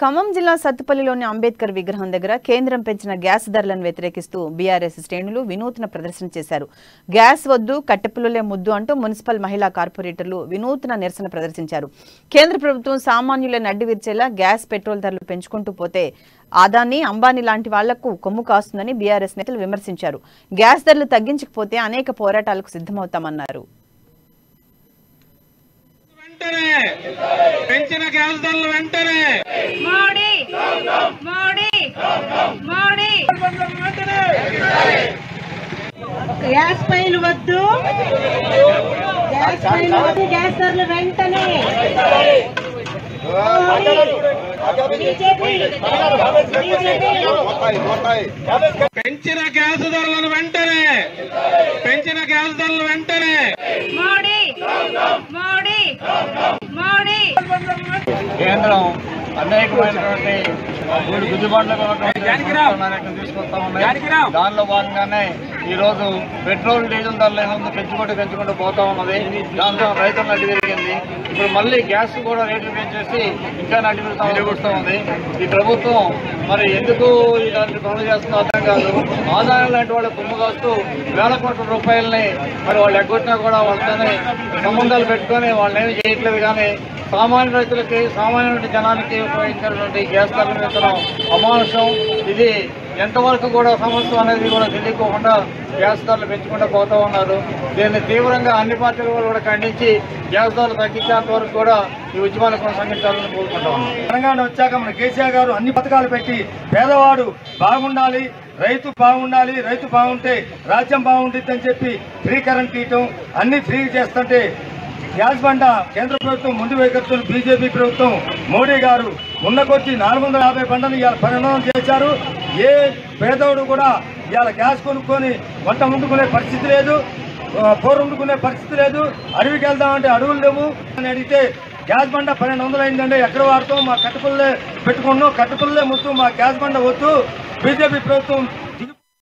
ఖమ్మం జిల్లా సత్తుపల్లిలోని అంబేద్కర్ విగ్రహం దగ్గర కేంద్రం పెంచిన గ్యాస్ ధరలను వ్యతిరేకిస్తూ బీఆర్ఎస్ శ్రేణులు వినూత్న ప్రదర్శన చేశారు. గ్యాస్ వద్దు కట్టెపుల్లలే ముద్దు అంటూ మున్సిపల్ మహిళా కార్పొరేటర్లు వినూత్న నిరసన ప్రదర్శించారు. కేంద్ర ప్రభుత్వం సామాన్యులను అడ్డువిర్చేలా గ్యాస్ పెట్రోల్ ధరలు పెంచుకుంటూ పోతే అదానీ అంబానీ లాంటి వాళ్లకు కొమ్ము కాస్తుందని బీఆర్ఎస్ నేతలు విమర్శించారు. గ్యాస్ ధరలు తగ్గించకపోతే అనేక పోరాటాలకు సిద్ధమవుతామన్నారు. పెంచిన గ్యాస్ ధరలు వెంటనే మోడీ మోడీ మోడీ గ్యాస్ పైలు వద్దు గ్యాస్ ధరలు వెంటనే పెంచిన గ్యాస్ ధరలను వెంటనే మోడీ మోడీ మోడీ కేంద్రం అనేకమైనటువంటి గుదిబండ్లకు తీసుకొస్తా ఉన్నాయి. దానిలో భాగంగానే ఈ రోజు పెట్రోల్ డీజిల్ ధరలు పెంచుకుంటూ పోతా ఉన్నది. దాంతో రైతులు నడ్డి పెరిగింది. ఇప్పుడు మళ్ళీ గ్యాస్ కూడా రేట్లు పెంచేసి ఇంకా నడ్డి పెరుగుతూ ఉంది. ఈ ప్రభుత్వం మరి ఎందుకు ఇలాంటి పనులు చేస్తుందో అర్థం కాదు. ఆదాయం లాంటి వాళ్ళ కొమ్ము కాస్తూ వేల కోట్ల రూపాయలని మరి వాళ్ళు ఎగ్గొట్టినా కూడా వాళ్ళతోనే సంబంధాలు పెట్టుకొని వాళ్ళు ఏమి చేయట్లేదు. కానీ సామాన్య రైతులకి సామాన్య జనానికి ఉపయోగించినటువంటి గ్యాస్ ధరలు పెంచడం అమానుషం. ఇది ఎంతవరకు కూడా సమస్య అనేది కూడా తెలియకోకుండా గ్యాస్ ధరలు పెంచుకుంటూ పోతూ ఉన్నారు. దీన్ని తీవ్రంగా అన్ని పార్టీలు కూడా ఖండించి గ్యాస్ ధరలు తగ్గించేంత వరకు కూడా ఈ ఉద్యమాన్ని కొనసాగించాలని కోరుకుంటా ఉన్నాం. తెలంగాణ వచ్చాక మన కేసీఆర్ గారు అన్ని పథకాలు పెట్టి పేదవాడు బాగుండాలి, రైతు బాగుండాలి, రైతు బాగుంటే రాజ్యం బాగుంటుంది అని చెప్పి ఫ్రీ కరెంట్ తీయటం అన్ని ఫ్రీ చేస్తుంటే గ్యాస్ బండ కేంద్ర ప్రభుత్వం ముందు వైఖరితో బీజేపీ ప్రభుత్వం మోడీ గారు ఉన్న కొద్ది 450 బండలు ఇవాళ పరిణామం చేశారు. ఏ పేదవాడు కూడా ఇవాళ గ్యాస్ కొనుక్కొని వంట వండుకునే పరిస్థితి లేదు, కూర వండుకునే పరిస్థితి లేదు. అడవికి వెళ్దామంటే అడవులు లేవు అని అడిగితే గ్యాస్ బండ 1200 అయిందండి, ఎక్కడ వాడతాం, మా కట్టెపుల్లే పెట్టుకున్నాం, కట్టెపుల్లే మొత్తం మా గ్యాస్ బండ వద్దు, బీజేపీ ప్రభుత్వం